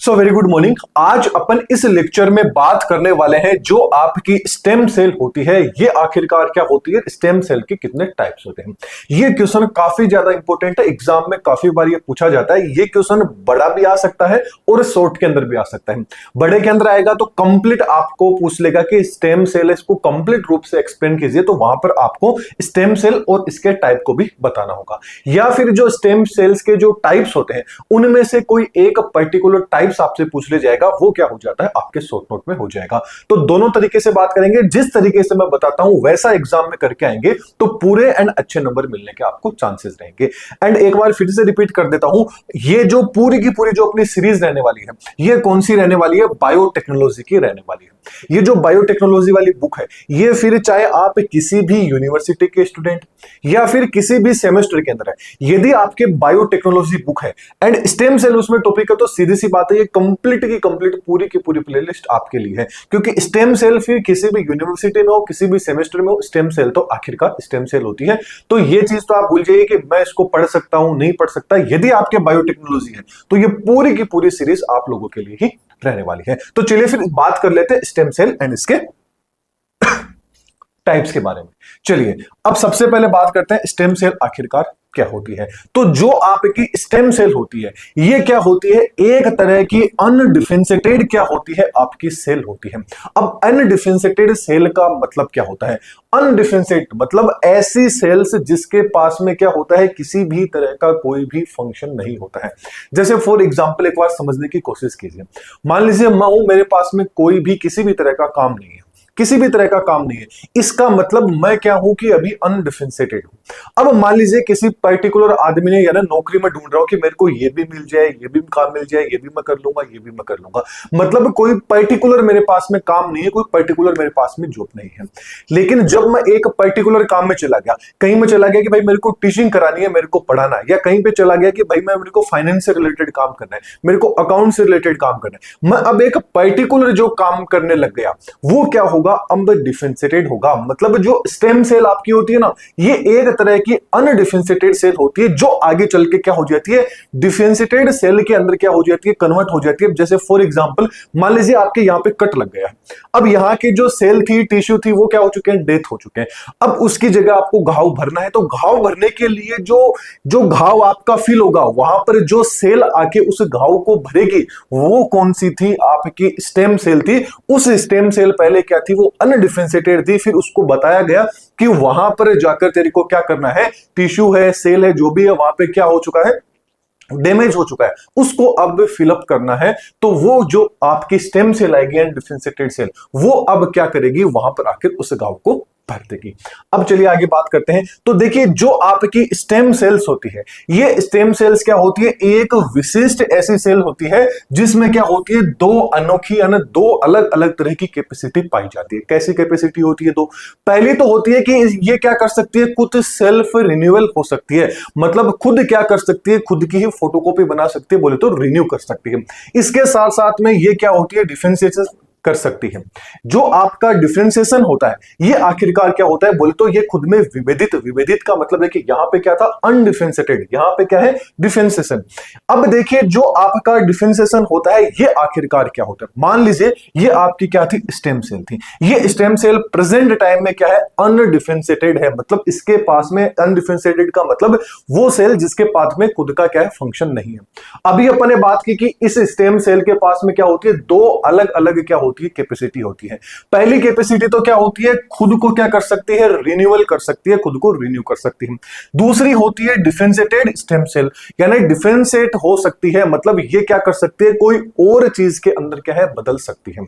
So very good morning. आज अपन इस lecture में बात करने वाले हैं जो आपकी स्टेम सेल होती है, ये आखिरकार क्या होती है, स्टेम सेल के कितने टाइप्स होते हैं। ये क्वेश्चन काफी ज्यादा इंपॉर्टेंट है, एग्जाम में काफी बार ये पूछा जाता है। ये क्वेश्चन बड़ा भी आ सकता है और शॉर्ट के अंदर भी आ सकता है। बड़े के अंदर आएगा तो कंप्लीट आपको पूछ लेगा कि स्टेम सेल, इसको कंप्लीट रूप से एक्सप्लेन कीजिए, तो वहां पर आपको स्टेम सेल और इसके टाइप को भी बताना होगा। या फिर जो स्टेम सेल्स के जो टाइप्स होते हैं उनमें से कोई एक पर्टिकुलर टाइप्स आपसे पूछ ले जाएगा, वो क्या हो जाता है आपके शॉर्ट नोट में हो जाएगा। तो दोनों तरीके से बात करेंगे, जिस तरीके से मैं बताता हूं वैसा एग्जाम में करके आएंगे तो पूरे एंड अच्छे नंबर मिलने के आपको चांसेस रहेंगे। एंड एक बार फिर से रिपीट कर देता हूं, ये जो पूरी की पूरी जो अपनी सीरीज रहने वाली है, ये कौन सी रहने वाली है, बायोटेक्नोलॉजी की रहने वाली है। ये जो बायोटेक्नोलॉजी वाली बुक है, ये फिर चाहे आप किसी भी यूनिवर्सिटी के स्टूडेंट या फिर किसी भी सेमेस्टर के अंदर है, यदि आपके बायोटेक्नोलॉजी बुक है एंड स्टेम सेल उसमें टॉपिक है, तो सीधी सी बात है ये कंप्लीट की कंप्लीट पूरी की पूरी प्लेलिस्ट आपके लिए है। क्योंकि स्टेम सेल फिर किसी भी यूनिवर्सिटी में हो, किसी भी सेमेस्टर में हो, स्टेम सेल तो आखिरकार स्टेम सेल होती है। तो ये चीज तो आप भूल जाइए कि मैं इसको पढ़ सकता हूं, नहीं पढ़ सकता। यदि आपके बायोटेक्नोलॉजी है तो ये पूरी की पूरी सीरीज आप लोगों के लिए ही रहने वाली है। तो चलिए फिर बात कर लेते हैं स्टेम सेल एंड इसके टाइप्स के बारे में। चलिए अब सबसे पहले बात करते हैं स्टेम सेल आखिरकार क्या होती है। तो जो आपकी स्टेम सेल होती है, ये क्या होती है, एक तरह की अनडिफरेंशिएटेड क्या होती है, आपकी सेल होती है। अब अनडिफरेंशिएटेड सेल का मतलब क्या होता है, अनडिफरेंशिएट मतलब ऐसी सेल्स जिसके पास में क्या होता है, किसी भी तरह का कोई भी फंक्शन नहीं होता है। जैसे फॉर एग्जांपल एक बार समझने की कोशिश कीजिए, मान लीजिए मैं हूं, मेरे पास में कोई भी किसी भी तरह का काम नहीं है, किसी भी तरह का काम नहीं है, इसका मतलब मैं क्या हूं कि अभी अनडिफरेंशिएटेड हूं। अब मान लीजिए किसी पर्टिकुलर आदमी ने, यानी नौकरी में ढूंढ रहा हूं कि मेरे को ये भी मिल जाए, ये भी काम मिल जाए, ये भी मैं कर लूंगा, ये भी मैं कर लूंगा, मतलब कोई पर्टिकुलर मेरे पास में काम नहीं है, कोई पर्टिकुलर मेरे पास में जॉब नहीं है। लेकिन जब मैं एक पर्टिकुलर काम में चला गया, कहीं में चला गया कि भाई मेरे को टीचिंग करानी है, मेरे को पढ़ाना है, या कहीं पे चला गया कि भाई मेरे को फाइनेंस से रिलेटेड काम करना है, मेरे को अकाउंट से रिलेटेड काम करना है, मैं अब एक पर्टिकुलर जो काम करने लग गया, वो क्या होगा, अब डिफरेंशिएटेड होगा। मतलब जो स्टेम सेल आपकी होती है ना, ये एक तरह की अनडिफरेंशिएटेड सेल होती है, जो आगे चल के क्या हो जाती है, डिफरेंशिएटेड सेल के अंदर क्या हो जाती है, कन्वर्ट हो जाती है। जैसे फॉर एग्जांपल मान लीजिए आपके यहां पे कट लग गया, अब यहां की जो सेल थी, टिश्यू थी, वो क्या हो चुके हैं, डेथ हो चुके हैं। अब उसकी जगह आपको घाव भरना है, तो घाव भरने के लिए जो घाव आपका फिल होगा, वहां पर जो सेल आके उस घाव को भरेगी, वो कौन सी थी, आपकी स्टेम सेल थी। उस स्टेम सेल पहले क्या थी, वो अनडिफरेंशिएटेड थी। फिर उसको बताया गया कि वहां पर जाकर तेरे को क्या करना है, टिश्यू है, सेल है, जो भी है, वहां पे क्या हो चुका है, डैमेज हो चुका है, उसको अब फिलअप करना है। तो वो जो आपकी स्टेम सेल आएगी डिफरेंशिएटेड सेल, वो अब क्या करेगी, वहां पर आकर उस घाव को भर देगी। अब चलिए आगे बात करते हैं। तो देखिए जो आपकी स्टेम सेल्स होती है, ये स्टेम सेल्स क्या होती है, एक विशिष्ट ऐसी सेल होती है जिसमें क्या होती है, दो अनोखी यानी दो अलग अलग तरह की कैपेसिटी पाई जाती है। कैसी कैपेसिटी होती है, दो पहली तो होती है कि ये क्या कर सकती है, खुद सेल्फ रिन्यूअल हो सकती है, मतलब खुद क्या कर सकती है, खुद की ही फोटोकॉपी बना सकती है, बोले तो रिन्यू कर सकती है। इसके साथ साथ में ये क्या होती है, डिफरेंशिएशन कर सकती है। जो आपका डिफरेंशिएशन होता है, ये आखिरकार क्या होता है, बोले तो ये खुद में विभेदित, विभेदित का मतलब है कि यहां पे क्या था, अनडिफरेंशिएटेड, यहां पे क्या है, डिफरेंशिएशन। अब देखिए जो आपका डिफरेंशिएशन होता है, ये आखिरकार क्या होता है, मान लीजिए ये आपकी क्या थी, स्टेम सेल थी। ये स्टेम सेल प्रेजेंट टाइम में क्या है, अनडिफरेंशिएटेड है, मतलब इसके पास में, अनडिफरेंशिएटेड का मतलब वो सेल जिसके पास में खुद का क्या है, फंक्शन नहीं है। अभी अपन ने बात की कि इस स्टेम सेल के पास में क्या होती है, दो अलग अलग क्या होती है, कैपेसिटी होती है। पहली कैपेसिटी तो क्या होती है, खुद को क्या कर सकती है, रिन्यूअल कर सकती है, खुद को रिन्यू कर सकती है। दूसरी होती है डिफरेंशिएटेड स्टेम सेल, यानी डिफरेंशिएट हो सकती है, मतलब ये क्या कर सकती है, कोई और चीज के अंदर क्या है, बदल सकती है।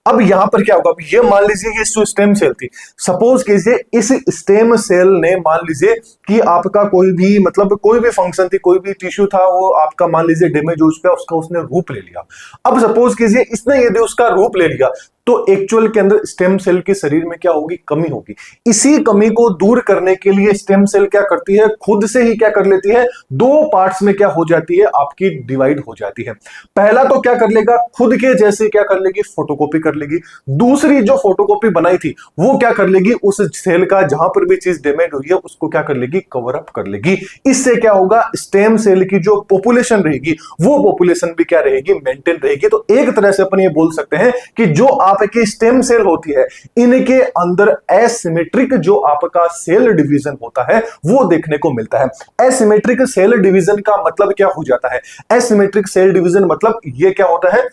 अब यहां पर क्या होगा, ये मान लीजिए ये जो स्टेम सेल थी, सपोज कीजिए इस स्टेम सेल ने, मान लीजिए कि आपका कोई भी, मतलब कोई भी फंक्शन थी, कोई भी टिश्यू था, वो आपका मान लीजिए डैमेज हो चुका है, उसका उसने रूप ले लिया। अब सपोज कीजिए इसने यदि उसका रूप ले लिया, तो एक्चुअल के अंदर स्टेम सेल के शरीर में क्या होगी, कमी होगी। इसी कमी को दूर करने के लिए स्टेम सेल क्या करती है, खुद से ही क्या कर लेती है, दो पार्ट्स में क्या हो जाती है, आपकी डिवाइड हो जाती है। पहला तो क्या कर लेगा, खुद के जैसे क्या कर लेगी, फोटोकॉपी कर लेगी। दूसरी जो फोटोकॉपी बनाई थी वो क्या कर लेगी, उस सेल का जहां पर भी चीज डैमेज हुई है उसको क्या कर लेगी, कवर अप कर लेगी। इससे क्या होगा, स्टेम सेल की जो पॉपुलेशन रहेगी वो पॉपुलेशन भी क्या रहेगी, मेंटेन रहेगी। तो एक तरह से अपन ये बोल सकते हैं कि जो आपकी स्टेम सेल होती है इनके अंदर एसिमेट्रिक जो आपका सेल डिवीजन होता है वो देखने को मिलता है। एसिमेट्रिक सेल डिवीजन का मतलब क्या हो जाता है, एसिमेट्रिक सेल डिवीजन मतलब ये क्या होता है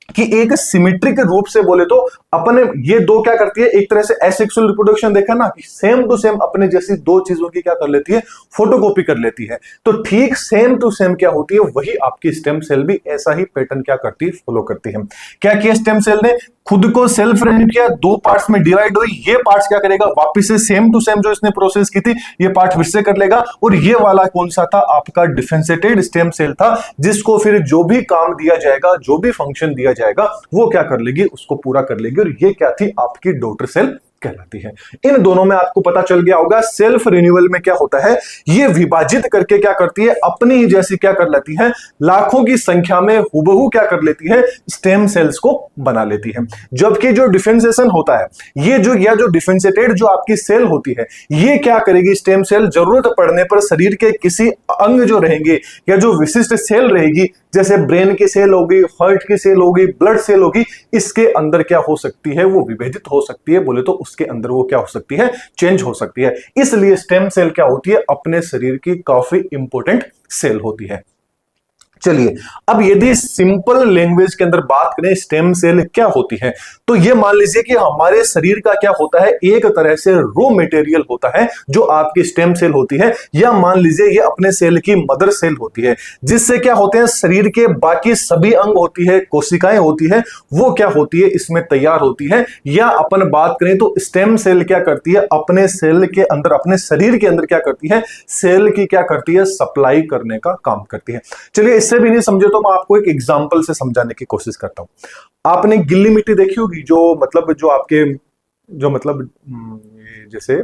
कि एक सिमेट्रिक रूप से बोले तो अपने ये दो क्या करती है, एक तरह से एसेक्सुअल रिप्रोडक्शन देखा ना, सेम टू सेम अपने जैसी दो चीजों की क्या कर लेती है, फोटोकॉपी कर लेती है। तो ठीक सेम टू सेम क्या होती है, वही आपकी स्टेम सेल भी ऐसा ही पैटर्न क्या करती है, फॉलो करती है। क्या किया स्टेम सेल ने, खुद को सेल्फ रिन्यू किया, दो पार्ट्स में डिवाइड हुई, ये पार्ट्स क्या करेगा, वापस से सेम टू सेम जो इसने प्रोसेस की थी ये पार्ट फिर से कर लेगा। और ये वाला कौन सा था, आपका डिफरेंशिएटेड स्टेम सेल था, जिसको फिर जो भी काम दिया जाएगा, जो भी फंक्शन दिया जाएगा वो क्या कर लेगी, उसको पूरा कर लेगी। और ये क्या थी, आपकी डॉटर सेल कहलाती है। इन दोनों में आपको पता चल गया होगा सेल्फ रिन्यूअल में क्या होता है, ये विभाजित करके क्या करती है, अपनी ही जैसी क्या कर लेती है, लाखों की संख्या में हुबहू क्या कर लेती है, स्टेम सेल्स को बना लेती है। जबकि जो डिफरेंशिएशन होता है, ये जो या जो डिफरेंशिएटेड जो आपकी सेल होती है, ये क्या करेगी, स्टेम सेल जरूरत पड़ने पर शरीर के किसी अंग जो रहेंगे या जो विशिष्ट सेल रहेगी, जैसे ब्रेन की सेल होगी, हार्ट की सेल होगी, ब्लड सेल होगी, इसके अंदर क्या हो सकती है, वो विभेदित हो सकती है, बोले तो उसके अंदर वो क्या हो सकती है, चेंज हो सकती है। इसलिए स्टेम सेल क्या होती है, अपने शरीर की काफी इंपॉर्टेंट सेल होती है। चलिए अब यदि सिंपल लैंग्वेज के अंदर बात करें स्टेम सेल क्या होती है, तो ये मान लीजिए कि हमारे शरीर का क्या होता है, एक तरह से रॉ मटेरियल होता है जो आपकी स्टेम सेल होती है, या मान लीजिए ये अपने सेल की मदर सेल होती है, जिससे क्या होते हैं, शरीर के बाकी सभी अंग होती है, कोशिकाएं होती है, वो क्या होती है, इसमें तैयार होती है। या अपन बात करें तो स्टेम सेल क्या करती है, अपने सेल के अंदर, अपने शरीर के अंदर क्या करती है, सेल की क्या करती है, सप्लाई करने का काम करती है। चलिए इससे भी नहीं समझे तो मैं आपको एक एग्जांपल से समझाने की कोशिश करता हूं। आपने गिल्ली मिट्टी देखी होगी, जो आपके जैसे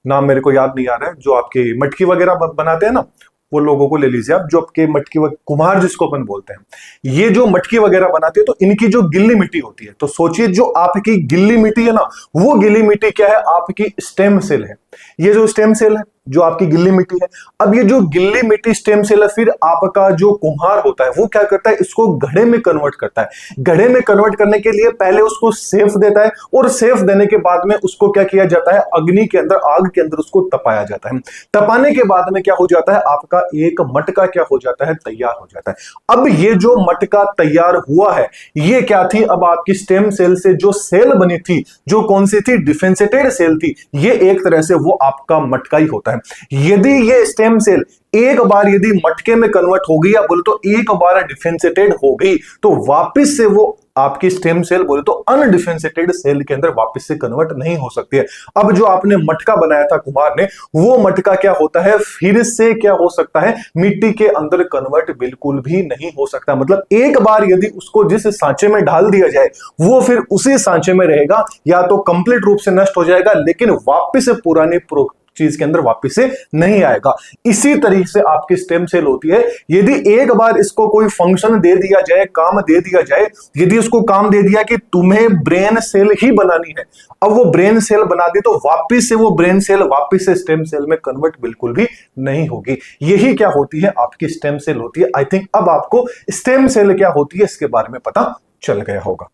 नाम मेरे को याद नहीं आ रहा है, जो आपके मटकी वगैरह बनाते हैं ना, वो लोगों को ले लीजिए आप, जो आपके मटकी कुम्हार जिसको अपन बोलते हैं, ये जो मटकी वगैरह बनाते हैं तो इनकी जो गिल्ली मिट्टी होती है, तो सोचिए जो आपकी गिल्ली मिट्टी है ना, वो गिल्ली मिट्टी क्या है, आपकी स्टेम सेल है। ये जो स्टेम सेल है जो आपकी गिल्ली मिट्टी है, अब ये जो गिल्ली मिट्टी स्टेम सेल है, फिर आपका जो कुम्हार होता है वो क्या करता है, इसको घड़े में कन्वर्ट करता है। घड़े में कन्वर्ट करने के लिए पहले उसको सेफ देता है, और सेफ देने के बाद में उसको क्या किया जाता है, अग्नि के अंदर, आग के अंदर उसको तपाया जाता है। तपाने के बाद में क्या हो जाता है, आपका एक मटका क्या हो जाता है, तैयार हो जाता है। अब ये जो मटका तैयार हुआ है, ये क्या थी, अब आपकी स्टेम सेल से जो सेल बनी थी, जो कौन सी थी, डिफरेंशिएटेड सेल थी, ये एक तरह से वो आपका मटका ही होता है। यदि ये स्टेम सेल एक बार यदि मटके में कन्वर्ट हो गई, या बोले तो एक बार डिफरेंशिएटेड हो गई, तो वापस से वो आपकी स्टेम सेल बोले तो अनडिफरेंशिएटेड सेल के अंदर वापस से कन्वर्ट नहीं हो सकती है। अब जो आपने मटका बनाया था कुमार ने, वो मटका क्या होता है, फिर से क्या हो सकता है, मिट्टी के अंदर कन्वर्ट बिल्कुल भी नहीं हो सकता। मतलब एक बार यदि उसको जिस सांचे में डाल दिया जाए, वो फिर उसी सांचे में रहेगा, या तो कंप्लीट रूप से नष्ट हो जाएगा, लेकिन वापस से पुरानी चीज के अंदर वापस से नहीं आएगा। इसी तरीके से आपकी स्टेम सेल होती है, यदि एक बार इसको कोई फंक्शन दे दिया जाए, काम दे दिया जाए, यदि उसको काम दे दिया कि तुम्हें ब्रेन सेल ही बनानी है, अब वो ब्रेन सेल बना दी, तो वापस से वो ब्रेन सेल वापस से स्टेम सेल में कन्वर्ट बिल्कुल भी नहीं होगी। यही क्या होती है, आपकी स्टेम सेल होती है। आई थिंक अब आपको स्टेम सेल क्या होती है इसके बारे में पता चल गया होगा।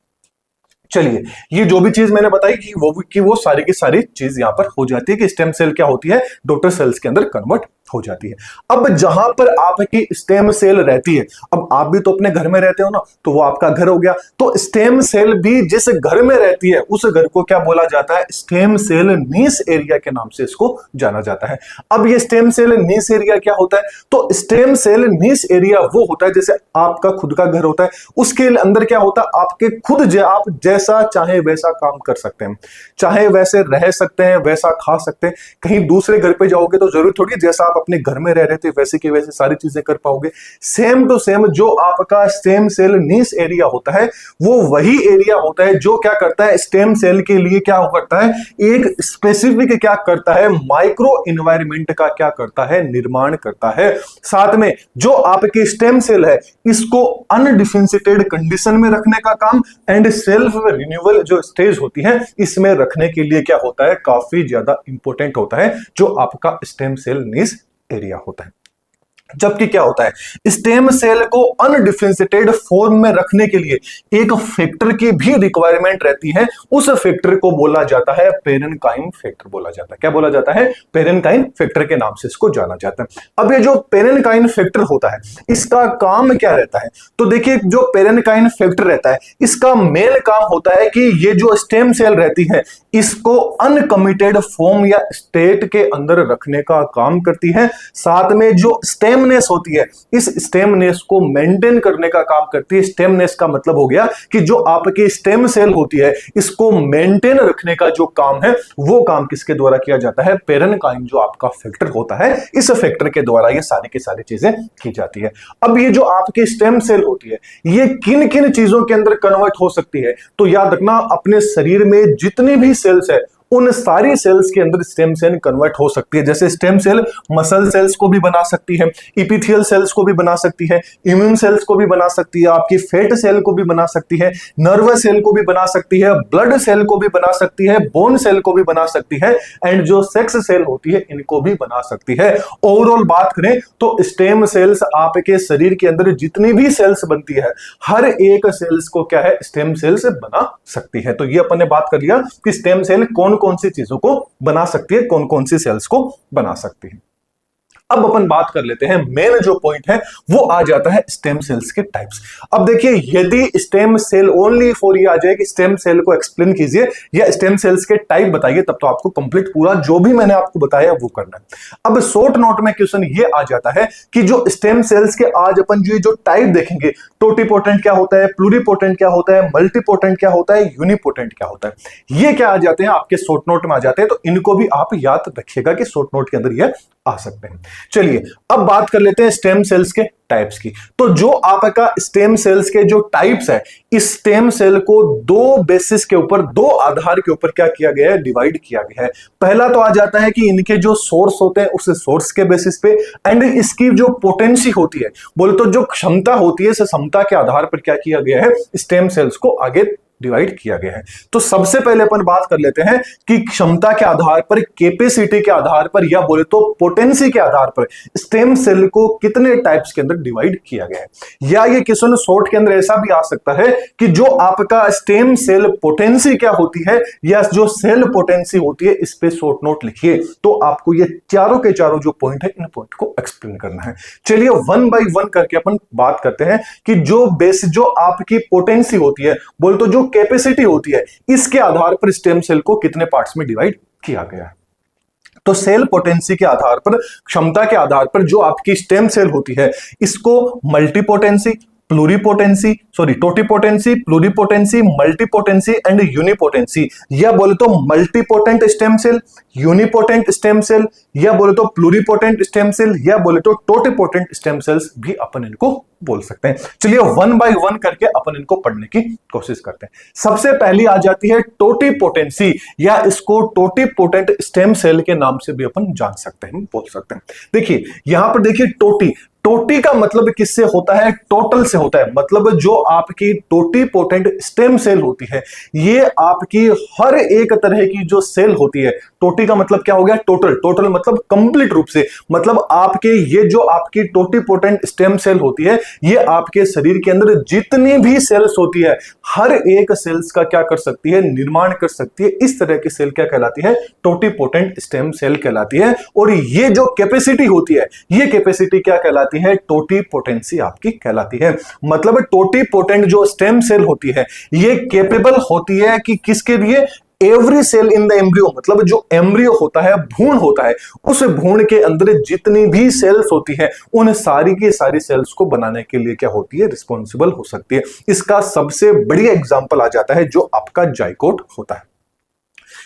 चलिए ये जो भी चीज मैंने बताई कि वो सारी की सारी चीज यहां पर हो जाती है कि स्टेम सेल क्या होती है, डॉटर सेल्स के अंदर कन्वर्ट हो जाती है। अब जहां पर आपकी स्टेम सेल रहती है, अब आप भी तो अपने घर में रहते हो ना, तो वो आपका घर हो गया, तो स्टेम सेल भी जिस घर में रहती है उस घर को क्या बोला जाता है, स्टेम सेल नीश एरिया के नाम से इसको जाना जाता है। अब ये स्टेम सेल नीश एरिया क्या होता है, तो स्टेम सेल नीश एरिया वो होता है जैसे आपका खुद का घर होता है, उसके अंदर क्या होता है, आपके खुद आप जैसा चाहे वैसा काम कर सकते हैं, चाहे वैसे रह सकते हैं, वैसा खा सकते हैं। कहीं दूसरे घर पे जाओगे तो जरूरी थोड़ी जैसा आप अपने घर में रह रहे थे वैसे के वैसे सारी चीजें कर पाओगे। सेम टू सेम जो आपका स्टेम सेल नीस एरिया होता है वो वही एरिया होता है जो क्या करता है, स्टेम सेल के लिए क्या करता है, एक स्पेसिफिक क्या करता है, माइक्रो इन्वायरमेंट का क्या करता है, निर्माण करता है। साथ में जो आपके स्टेम सेल है इसको अनडिफरेंशिएटेड कंडीशन में रखने का काम एंड सेल्फ रिन्यूअल जो स्टेज होती है इसमें रखने के लिए क्या होता है, काफी ज्यादा इंपॉर्टेंट होता है जो आपका स्टेम सेल नीस एरिया होता है। जबकि क्या होता है, स्टेम सेल को अनडिफरेंशिएटेड फॉर्म में रखने के लिए एक फैक्टर की भी रिक्वायरमेंट रहती है। उस फैक्टर को बोला जाता है पेरेनकाइम फैक्टर बोला जाता है। क्या बोला जाता है, पेरेनकाइम फैक्टर के नाम से इसको जाना जाता है। अब ये जो पेरेनकाइम फैक्टर होता है इसका काम क्या रहता है, तो देखिए जो पेरेनकाइम फैक्टर रहता है इसका मेन काम होता है कि ये जो स्टेम सेल रहती है इसको अनकमिटेड फॉर्म या स्टेट के अंदर रखने का काम करती है। साथ में जो स्टेमनेस होती है इस स्टेमनेस को मेंटेन करने का काम करती है। स्टेमनेस का मतलब हो गया कि जो आपकी स्टेम सेल होती है इसको मेंटेन रखने का जो काम है वो काम किसके द्वारा किया जाता है, पेरेनकाइम जो आपका फैक्टर होता है इस फैक्टर के द्वारा ये सारी की सारी चीजें की जाती है। अब ये जो आपकी स्टेम सेल होती है ये किन किन चीजों के अंदर कन्वर्ट हो सकती है, तो याद रखना अपने शरीर में जितनी भी सेल्स है उन सारी सेल्स के अंदर स्टेम सेल कन्वर्ट हो सकती है। जैसे स्टेम सेल मसल सेल्स को भी बना सकती है, इपिथियल सेल्स को भी बना सकती है, इम्यून सेल्स को भी बना सकती है, आपकी फैट सेल को भी बना सकती है, नर्वस सेल को भी बना सकती है, ब्लड सेल को भी बना सकती है, बोन सेल को भी बना सकती है एंड जो सेक्स सेल होती है इनको भी बना सकती है। ओवरऑल बात करें तो स्टेम सेल्स आपके शरीर के अंदर जितनी भी सेल्स बनती है हर एक सेल्स को क्या है, स्टेम सेल से बना सकती है। तो ये अपन ने बात कर लिया कि स्टेम सेल कौन कौन सी चीजों को बना सकती है, कौन कौन सी सेल्स को बना सकती है। अब अपन बात कर लेते हैं मेन जो पॉइंट है वो आ जाता है स्टेम सेल्स के टाइप्स। अब देखिए यदि स्टेम सेल ओनली फॉर ये आ जाए कि स्टेम सेल को एक्सप्लेन कीजिए या स्टेम सेल्स के टाइप बताइए तब तो आपको कंप्लीट पूरा जो भी मैंने आपको बताया वो करना है। अब शॉर्ट नोट में क्वेश्चन ये आ जाता है कि जो स्टेम सेल्स के आज अपन जो टाइप देखेंगे, टोटीपोटेंट क्या होता है, प्लूरीपोटेंट क्या होता है, मल्टीपोटेंट क्या होता है, यूनिपोटेंट क्या होता है, ये क्या आ जाते हैं आपके शॉर्ट नोट में आ जाते हैं। तो इनको भी आप याद रखिएगा कि शॉर्ट नोट के अंदर ये आ सकते हैं। चलिए अब बात कर लेते हैं स्टेम सेल्स के टाइप्स की। तो जो आपका स्टेम सेल्स के जो टाइप्स है इस स्टेम सेल को दो बेसिस के ऊपर, दो आधार के ऊपर क्या किया गया है, डिवाइड किया गया है। पहला तो आ जाता है कि इनके जो सोर्स होते हैं उस सोर्स के बेसिस पे एंड इसकी जो पोटेंसी होती है, बोले तो जो क्षमता होती है इस क्षमता के आधार पर क्या किया गया है, स्टेम सेल्स को आगे डिवाइड किया गया है। तो सबसे पहले अपन बात कर लेते हैं कि क्षमता के आधार पर, कैपेसिटी के आधार पर या बोले तो पोटेंसी के आधार पर स्टेम सेल को कितने टाइप्स के अंदर डिवाइड किया गया है। या ये क्वेश्चन शॉर्ट के अंदर ऐसा भी आ सकता है कि जो आपका स्टेम सेल पोटेंसी क्या होती है या जो सेल पोटेंसी होती है इस पे शॉर्ट नोट लिखिए। तो आपको ये चारों के चारों जो पॉइंट है इन पॉइंट को एक्सप्लेन करना है। चलिए वन बाय वन करके अपन बात करते हैं कि जो बेस, जो आपकी पोटेंसी होती है, बोले तो जो कैपेसिटी होती है, इसके आधार पर स्टेम सेल को कितने पार्ट्स में डिवाइड किया गया है। तो सेल पोटेंसी के आधार पर, क्षमता के आधार पर जो आपकी स्टेम सेल होती है इसको मल्टीपोटेंसी, प्लूरीपोटेंसी, टोटीपोटेंसी, प्लूरीपोटेंसी, मल्टीपोटेंसी एंड यूनिपोटेंसी, या बोले तो multipotent stem cell, unipotent stem cell, या बोले तो प्लूरीपोटेंट स्टेम सेल, या बोले तो टोटीपोटेंट स्टेम सेल्स भी अपन इनको बोल सकते हैं। चलिए वन बाय वन करके अपन इनको पढ़ने की कोशिश करते हैं। सबसे पहली आ जाती है टोटीपोटेंसी, या इसको टोटीपोटेंट स्टेम सेल के नाम से भी अपन जान सकते हैं, बोल सकते हैं। देखिए यहां पर देखिए टोटी का मतलब किससे होता है, टोटल से होता है। मतलब जो आपकी टोटीपोटेंट स्टेम सेल होती है ये आपकी हर एक तरह की जो सेल होती है, टोटी का मतलब क्या हो गया, टोटल मतलब कंप्लीट रूप से, मतलब आपके ये जो आपकी टोटीपोटेंट स्टेम सेल होती है ये आपके शरीर के अंदर जितनी भी सेल्स होती है हर एक सेल्स का क्या कर सकती है, निर्माण कर सकती है। इस तरह की सेल क्या कहलाती है, टोटीपोटेंट स्टेम सेल कहलाती है। और ये जो कैपेसिटी होती है ये कैपेसिटी क्या कहलाती है, टोटीपोटेंसी आपकी कहलाती है। मतलब टोटीपोटेंट जो स्टेम सेल होती है ये कैपेबल होती है कि किसके लिए, every cell in the embryo, मतलब जो एम्ब्रियो होता है, भ्रूण होता है, उस भ्रूण के अंदर जितनी भी सेल्स होती है उन सारी की सारी सेल्स को बनाने के लिए क्या होती है, रिस्पॉन्सिबल हो सकती है। इसका सबसे बढ़िया एग्जांपल आ जाता है जो आपका जाइगोट होता है।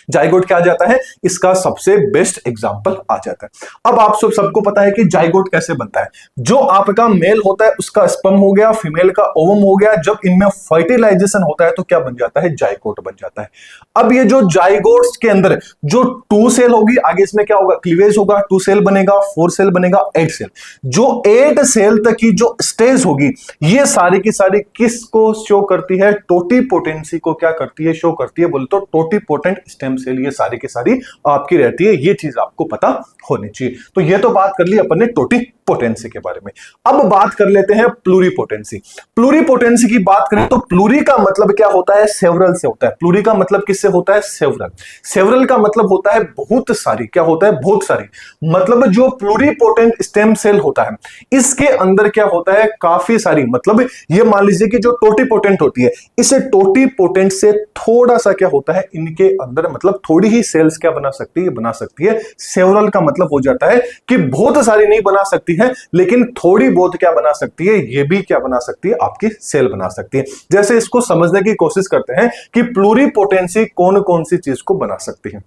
जाइगोट क्या आ जाता है, इसका सबसे बेस्ट एग्जांपल आ जाता है। अब आप सबको पता है कि जाइगोट कैसे बनता है। जो आपका मेल होता है उसका स्पर्म हो गया, फीमेल का ओवम हो गया, जब इनमें फर्टिलाइजेशन होता है तो क्या बन जाता है, जाइगोट बन जाता है। अब ये जो जाइगोट्स के अंदर जो 2 सेल होगी, आगे इसमें क्या होगा, क्लीवेज होगा, 2 सेल बनेगा, 4 सेल बनेगा, 8 सेल। जो 8 सेल तक की जो स्टेज होगी, ये सारी की सारी किसको शो करती है, टोटीपोटेंसी को क्या करती है, शो करती है। बोले तो टोटीपोटेंट स्टेम सेल ये सारी की सारी आपकी रहती है। ये चीज आपको पता होनी चाहिए। तो ये तो बात कर ली अपन ने टोटीपोटेंसी के बारे में। अब बात कर लेते हैं प्लूरीपोटेंसी। प्लूरीपोटेंसी की बात करें तो प्लूरी का मतलब क्या होता है, सेवरल से होता है। प्लूरी का मतलब किससे होता है, सेवरल। सेवरल का मतलब होता है बहुत सारी, क्या होता है, बहुत सारी। मतलब जो प्लूरीपोटेंट स्टेम सेल होता है इसके अंदर क्या होता है, काफी सारी, मतलब ये मान लीजिए कि जो टोटीपोटेंट होती है, इसे टोटीपोटेंट से थोड़ा सा क्या होता है इनके अंदर, मतलब थोड़ी ही सेल्स क्या बना सकती है, बना सकती है। सेवरल का मतलब हो जाता है कि बहुत सारी नहीं बना सकती है, लेकिन थोड़ी बहुत क्या बना सकती है, ये भी क्या बना सकती है, आपकी सेल बना सकती है। जैसे इसको समझने की कोशिश करते हैं कि प्लूरीपोटेंसी कौन कौन सी चीज को बना सकती है।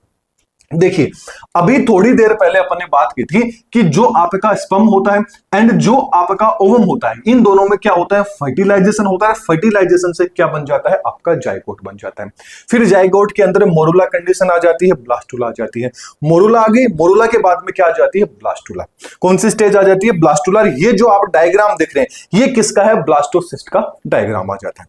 देखिए, अभी थोड़ी देर पहले अपन ने बात की थी कि जो आपका स्पर्म होता है एंड जो आपका ओवम होता है, इन दोनों में क्या होता है, फर्टिलाइजेशन होता है। फर्टिलाइजेशन से क्या बन जाता है, आपका जाइगोट बन जाता है। फिर जाइगोट के अंदर मोरुला कंडीशन आ जाती है, ब्लास्टुला आ जाती है। मोरुला आ गई, मोरुला के बाद में क्या आ जाती है, ब्लास्टुला। कौन सी स्टेज आ जाती है, ब्लास्टुला। ये जो आप डायग्राम देख रहे हैं ये किसका है, ब्लास्टोसिस्ट का डायग्राम आ जाता है।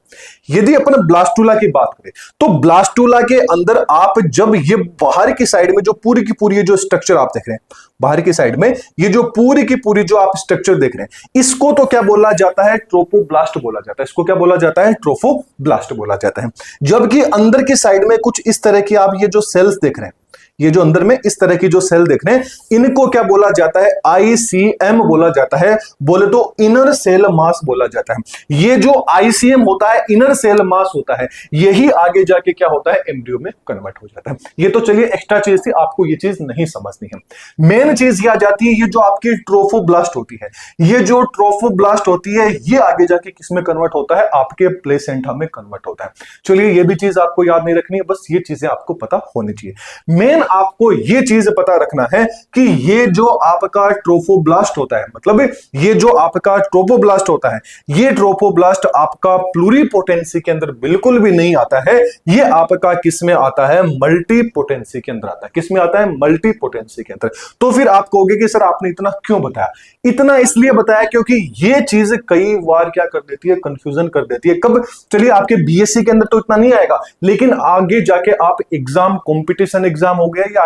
यदि अपन ब्लास्टुला की बात करें तो ब्लास्टुला के अंदर आप जब ये बाहर की साइड में जो पूरी की पूरी जो स्ट्रक्चर आप देख रहे हैं, बाहर की साइड में ये जो पूरी की पूरी जो आप स्ट्रक्चर देख रहे हैं, इसको तो क्या बोला जाता है, ट्रोफोब्लास्ट बोला जाता है। इसको क्या बोला जाता है, ट्रोफोब्लास्ट बोला जाता है। जबकि अंदर की साइड में कुछ इस तरह की आप ये जो सेल्स देख रहे हैं, ये जो अंदर में इस तरह की जो सेल देख रहे हैं, इनको क्या बोला जाता है, ICM बोला जाता है। बोले तो इनर सेल मास बोला जाता है। ये जो ICM होता है, इनर सेल मास होता है, यही आगे जाके क्या होता है, एम्ब्रियो में कन्वर्ट हो जाता है। ये तो चलिए एक्स्ट्रा चीज थी, आपको ये चीज नहीं समझनी है। मेन चीज ये आ जाती है, ये जो आपकी ट्रोफोब्लास्ट होती है, ये जो ट्रोफोब्लास्ट होती है, ये आगे जाके किसमें कन्वर्ट होता है, आपके प्लेसेंटा में कन्वर्ट होता है। चलिए ये भी चीज आपको याद नहीं रखनी है, बस ये चीजें आपको पता होनी चाहिए। मेन आपको ये चीज पता रखना है कि ये जो आपका ट्रोफोब्लास्ट होता है, मतलब ये जो आपका ट्रोफोब्लास्ट होता है, ये ट्रोफोब्लास्ट आपका प्लूरीपोटेंसी के अंदर बिल्कुल भी नहीं आता है। ये आपका किसमें आता है, मल्टीपोटेंसी के अंदर आता है। किसमें आता है, मल्टीपोटेंसी के अंदर। तो फिर आप कहोगे कि सर आपने इतना क्यों बताया, इतना इसलिए बताया क्योंकि ये चीज कई बार क्या कर देती है, कंफ्यूजन कर देती है। कब, चलिए आपके बीएससी के अंदर तो इतना नहीं आएगा, लेकिन आगे जाके आप एग्जाम, कॉम्पिटिशन एग्जाम हो गया, या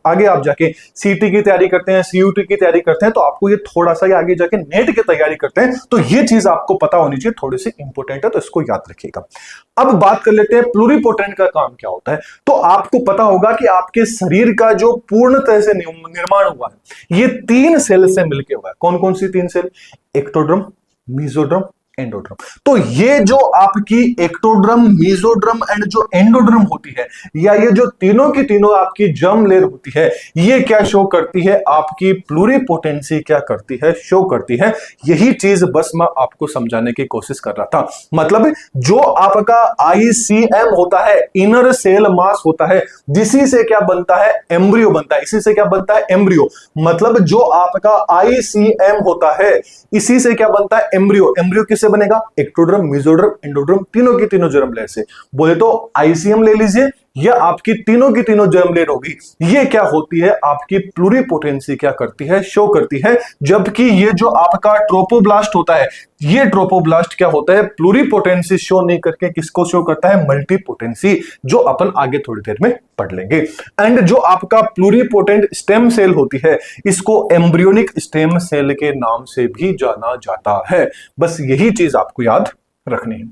आगे आप जाके सीटी की तैयारी करते हैं, सीयूटी की तैयारी करते हैं, तो आपको ये थोड़ा सा आगे जाके नेट की तैयारी करते हैं, तो ये चीज आपको पता होनी चाहिए, थोड़ी सी इंपॉर्टेंट है, तो इसको याद रखिएगा। अब बात कर लेते हैं प्लूरीपोटेंट का काम क्या होता है। तो आपको पता होगा कि आपके शरीर का जो पूर्ण तरह से निर्माण हुआ है, ये 3 सेल से मिलकर हुआ है। कौन कौन सी 3 सेल, एक्टोड्रम, मेसोड्रम, एंडोड्रम। तो ये जो आपकी एक्टोड्रम, मेसोड्रम एंड जो एंडोड्रम होती है, या ये जो तीनों की तीनों आपकी जर्म लेयर होती है, ये क्या शो करती है, आपकी प्लूरीपोटेंसी क्या करती है, शो करती है। यही चीज बस मैं आपको समझाने की कोशिश कर रहा था। मतलब जो आपका ICM होता है, इनर सेल मास होता है, जिसी से क्या बनता है, एम्ब्रियो बनता है। इसी से क्या बनता है, एम्ब्रियो। मतलब जो आपका ICM होता है, इसी से क्या बनता है, एम्ब्रियो। एम्ब्रियो किससे बनेगा, एक्टोड्रम, मेसोड्रम, एंडोड्रम, तीनों की तीनों जर्म लेयर से। बोले तो ICM ले लीजिए, या आपकी तीनों की तीनों जर्म लेयर होगी। ये क्या होती है, आपकी प्लूरीपोटेंसी क्या करती है, शो करती है। जबकि ये जो आपका ट्रोफोब्लास्ट होता है, ये ट्रोफोब्लास्ट क्या होता है, प्लूरीपोटेंसी शो नहीं करके किसको शो करता है, मल्टीपोटेंसी, जो अपन आगे थोड़ी देर में पढ़ लेंगे। एंड जो आपका प्लूरीपोटेंट स्टेम सेल होती है, इसको एम्ब्रियोनिक स्टेम सेल के नाम से भी जाना जाता है। बस यही चीज आपको याद रखनी है।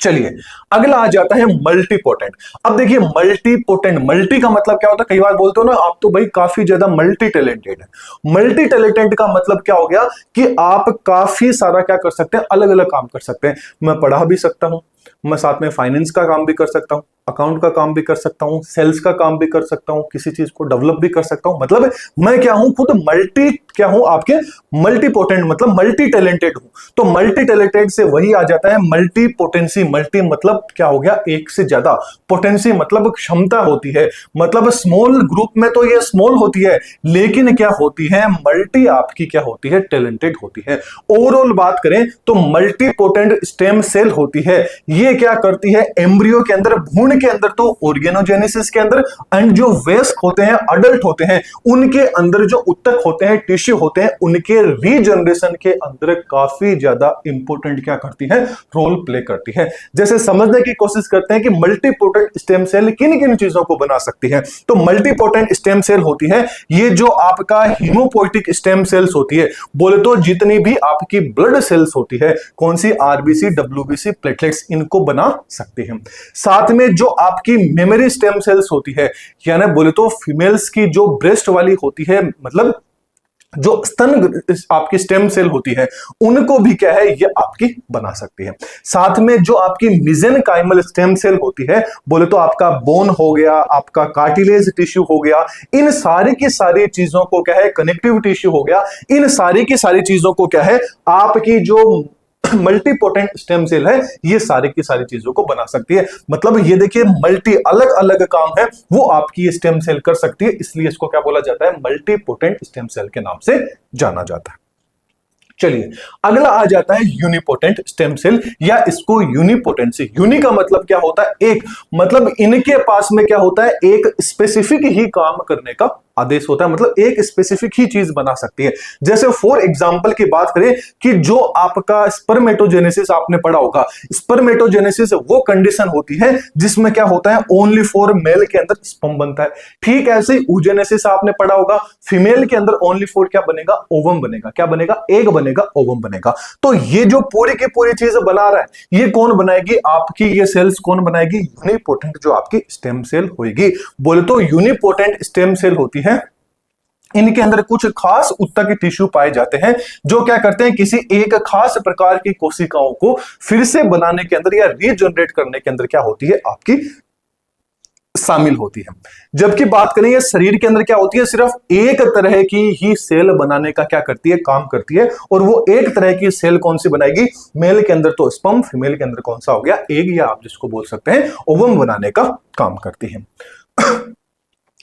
चलिए अगला आ जाता है मल्टीपोटेंट। अब देखिए मल्टीपोटेंट, मल्टी का मतलब क्या होता है, कई बार बोलते हो ना आप तो भाई काफी ज्यादा मल्टी टैलेंटेड है। मल्टी टैलेंटेड का मतलब क्या हो गया कि आप काफी सारा क्या कर सकते हैं, अलग अलग काम कर सकते हैं। मैं पढ़ा भी सकता हूं, मैं साथ में फाइनेंस का काम भी कर सकता हूं, अकाउंट का काम भी कर सकता हूं, सेल्स का काम भी कर सकता हूं, किसी चीज को डेवलप भी कर सकता हूं। मतलब मैं क्या हूं, खुद क्या हूं, आपके मल्टी पोटेंट, मतलब मल्टी टैलेंटेड हूं। तो मल्टी टैलेंटेड से वही आ जाता है मल्टी पोटेंसी। मल्टी मतलब क्या हो गया, एक से ज्यादा। पोटेंसी मतलब क्षमता होती है। मतलब स्मॉल ग्रुप में तो ये स्मॉल होती है, लेकिन क्या होती है, मल्टी आपकी क्या होती है, टैलेंटेड होती है। ओवरऑल बात करें तो मल्टी पोटेंट स्टेम सेल होती है। ये क्या करती है, एम्ब्रियो के अंदर, भ्रूण के अंदर तो ऑर्गेनोजेनेसिस के अंदर, एंड जो वेस्क होते हैं, अडल्ट होते हैं, उनके अंदर जो उत्तक होते हैं, टिश्यू होते हैं, उनके रीजनरेशन के अंदर काफी ज्यादा इंपॉर्टेंट क्या करती है, रोल प्ले करती है। जैसे समझने की कोशिश करते हैं कि मल्टीपोटेंट स्टेम सेल किन किन चीजों को बना सकती है। तो मल्टीपोटेंट स्टेम सेल होती है ये जो आपका हीमोपोइटिक स्टेम सेल्स होती है, बोले तो जितनी भी आपकी ब्लड सेल्स होती है, कौन सी, आरबीसी, डब्ल्यूबीसी, प्लेटलेट्स, इनको बना सकती है। साथ में जो आपकी मेमोरी स्टेम सेल्स होती है, यानी बोले तो फीमेल्स की जो ब्रेस्ट वाली होती है, मतलब जो स्तन आपकी स्टेम सेल होती है, उनको भी क्या है, ये आपकी बना सकती है। साथ में जो आपकी मिजेनकाइमल स्टेम सेल होती है, बोले तो आपका बोन हो गया, आपका कार्टिलेज टिश्यू हो गया, इन सारी की सारी चीजों को क्या है, कनेक्टिव टिश्यू हो गया, इन सारी की सारी चीजों को क्या है, आपकी जो मल्टीपोटेंट स्टेम सेल है, ये सारी की सारी चीजों को बना सकती है। मतलब ये देखिए, मल्टी अलग अलग काम है वो आपकी ये स्टेम सेल कर सकती है, इसलिए इसको क्या बोला जाता है, मल्टीपोटेंट स्टेम सेल के नाम से जाना जाता है। चलिए अगला आ जाता है यूनिपोटेंट स्टेम सेल, या इसको यूनिपोटेंसी। यूनि का मतलब क्या होता है, एक, मतलब इनके पास में क्या होता है, एक स्पेसिफिक ही काम करने का आदेश होता है, मतलब एक स्पेसिफिक ही चीज बना सकती है। जैसे फॉर एग्जांपल की बात करें कि जो आपका स्पर्मेटोजेनेसिस आपने पढ़ा होगा, स्पर्मेटोजेनेसिस वो कंडीशन होती है जिसमें क्या होता है, ओनली फॉर मेल के अंदर स्पर्म बनता है। ठीक ऐसे oogenesis आपने पढ़ा होगा, फीमेल के अंदर ओनली फॉर क्या बनेगा, ओवम बनेगा। क्या बनेगा, एग बनेगा, ओवम बनेगा। तो ये जो पूरी की पूरी चीज बना रहा है, ये कौन बनाएगी, आपकी ये सेल्स कौन बनाएगी, यूनिपोटेंट जो आपकी स्टेम सेल होगी। बोले तो यूनिपोटेंट स्टेम सेल होती है, इनके अंदर कुछ खास उत्तक के टिश्यू पाए जाते हैं जो क्या करते हैं, किसी एक खास प्रकार की कोशिकाओं को फिर से बनाने के अंदर या रीजनरेट करने के अंदर क्या होती है, आपकी शामिल होती है। जबकि बात करें शरीर के अंदर क्या होती है, सिर्फ एक तरह की ही सेल बनाने का क्या करती है, काम करती है। और वो एक तरह की सेल कौन सी बनाएगी, मेल के अंदर तो स्पर्म, फीमेल के अंदर कौन सा हो गया, एग, या आप जिसको बोल सकते हैं ओवम बनाने का काम करती है।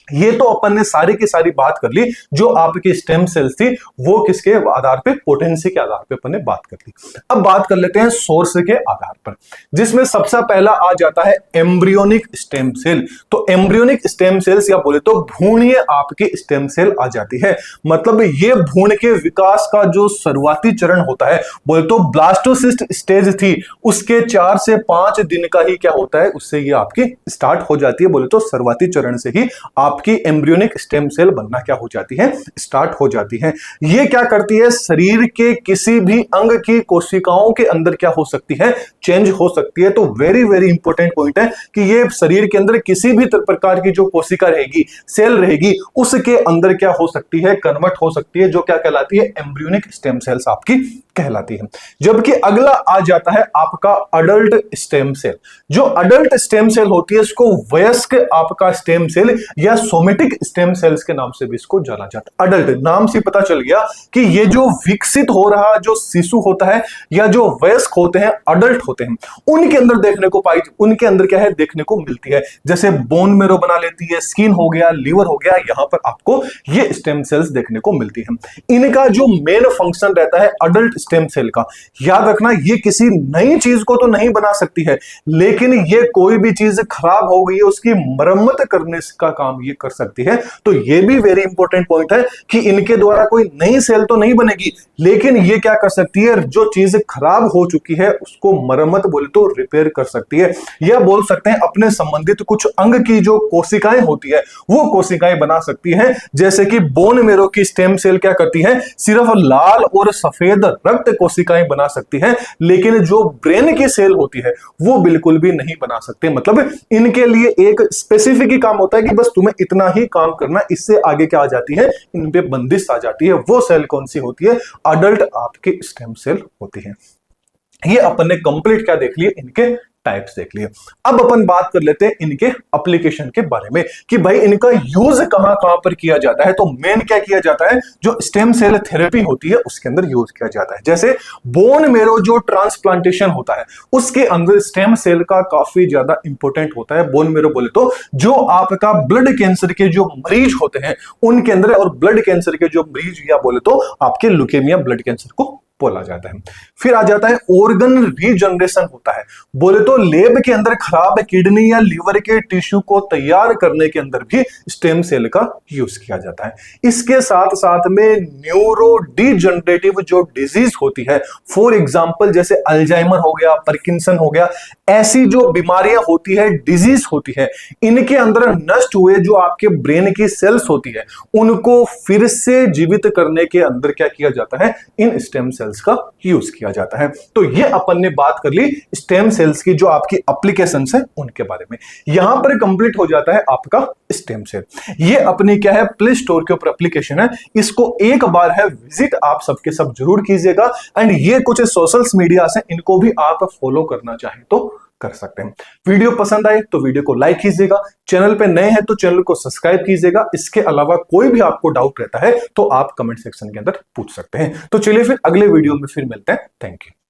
ये तो अपन ने सारी की सारी बात कर ली, जो आपकी स्टेम सेल्स थी वो किसके आधार पे, पोटेंसी के आधार पे अपन ने बात कर ली। अब बात कर लेते हैं सोर्स के आधार पर, जिसमें सबसे पहला आ जाता है एम्ब्रियोनिक स्टेम सेल। तो एम्ब्रियोनिक स्टेम सेल्स या बोले तो भ्रूणीय आपकी स्टेम सेल आ जाती है। मतलब ये भ्रूण के विकास का जो शुरुआती चरण होता है, बोले तो ब्लास्टोसिस्ट स्टेज थी, उसके 4 से 5 दिन का ही क्या होता है, उससे ये आपकी स्टार्ट हो जाती है। बोले तो शुरुआती चरण से ही आपकी एम्ब्रियोनिक स्टेम सेल बनना क्या हो जाती है, स्टार्ट हो जाती है। ये क्या करती है, शरीर के किसी भी अंग की कोशिकाओं के अंदर क्या हो सकती है, चेंज हो सकती है। तो वेरी वेरी इंपॉर्टेंट पॉइंट है कि ये शरीर के अंदर किसी भी प्रकार की जो कोशिका रहेगी, सेल रहेगी, उसके अंदर क्या हो सकती है, कन्वर्ट हो सकती है, जो क्या कहलाती है, एम्ब्रियोनिक स्टेम सेल्स आपकी कहलाती है। जबकि अगला आ जाता है आपका अडल्ट स्टेम सेल। जो अडल्ट स्टेम सेल होती है, इसको वयस्क आपका स्टेम सेल या सोमेटिक स्टेम सेल्स के नाम से भी इसको जाना जाता है। अडल्ट नाम से पता चल गया कि ये जो विकसित हो रहा जो शिशु होता है या जो वयस्क होते हैं, अडल्ट होते हैं, उनके अंदर देखने को पाई, उनके अंदर क्या है, देखने को मिलती है। जैसे बोन मेरो बना लेती है, स्किन हो गया, लीवर हो गया, यहां पर आपको ये स्टेम सेल्स देखने को मिलती है। इनका जो मेन फंक्शन रहता है अडल्ट स्टेम सेल का, याद रखना, ये किसी नई चीज को तो नहीं बना सकती है, लेकिन ये कोई भी चीज खराब हो गई है उसकी मरम्मत करने का काम ये कर सकती है। तो ये भी वेरी इंपॉर्टेंट पॉइंट है कि इनके द्वारा कोई नई सेल तो नहीं बनेगी, लेकिन ये क्या कर सकती है, जो चीज खराब हो चुकी है उसको मरम्मत बोले तो रिपेयर कर सकती है, या बोल सकते हैं अपने संबंधित कुछ अंग की जो कोशिकाएं होती है वो कोशिकाएं बना सकती है। जैसे कि बोन मेरो की स्टेम सेल क्या करती है, सिर्फ लाल और सफेद रक्त कोशिकाएं बना सकती है, लेकिन जो ब्रेन की सेल होती है वो बिल्कुल भी नहीं बना सकते। मतलब इनके लिए एक स्पेसिफिक ही काम होता है कि बस तुम्हें इतना ही काम करना, इससे आगे क्या आ जाती है, इन पे बंदिश आ जाती है। वो सेल कौन सी होती है, अडल्ट आपके स्टेम सेल होती है। ये अपन ने कंप्लीट क्या देख लिए, इनके टाइप्स देख लिए। अब अपन बात कर लेते हैं इनके एप्लीकेशन के बारे में कि भाई इनका यूज कहां कहां पर किया जाता है। तो मेन क्या किया जाता है, जो स्टेम सेल थेरेपी होती है उसके अंदर यूज किया जाता है। जैसे बोन मेरो जो ट्रांसप्लांटेशन होता है उसके अंदर स्टेम सेल का काफी ज्यादा इंपॉर्टेंट होता है। बोन मेरो बोले तो जो आपका ब्लड कैंसर के जो मरीज होते हैं उनके अंदर, और ब्लड कैंसर के जो मरीज या बोले तो आपके ल्यूकेमिया ब्लड कैंसर को बोला जाता है। फिर आ जाता है ऑर्गन रीजनरेशन होता है। बोले तो लेब के अंदर खराब किडनी या लीवर के टिश्यू को तैयार करने के अंदर भी स्टेम सेल का यूज किया जाता है। इसके साथ साथ में न्यूरो डिजनरेटिव जो डिजीज होती है, फॉर एग्जांपल जैसे अल्जाइमर हो गया, पार्किंसन हो गया, ऐसी जो बीमारियां होती है, डिजीज होती है, इनके अंदर नष्ट हुए जो आपके ब्रेन की सेल्स होती है उनको फिर से जीवित करने के अंदर क्या किया जाता है, इन स्टेम सेल्स का यूज किया जाता है। तो ये अपन ने बात कर ली स्टेम सेल्स की जो आपकी एप्लीकेशंस है उनके बारे में। यहां पर कंप्लीट हो जाता है आपका स्टेम सेल। ये अपनी क्या है, प्ले स्टोर के ऊपर एप्लीकेशन है, इसको एक बार है विजिट आप सबके सब जरूर कीजिएगा। एंड ये कुछ सोशल मीडिया से इनको भी आप फॉलो करना चाहें तो कर सकते हैं। वीडियो पसंद आए तो वीडियो को लाइक कीजिएगा, चैनल पे नए हैं तो चैनल को सब्सक्राइब कीजिएगा। इसके अलावा कोई भी आपको डाउट रहता है तो आप कमेंट सेक्शन के अंदर पूछ सकते हैं। तो चलिए फिर अगले वीडियो में फिर मिलते हैं। Thank you.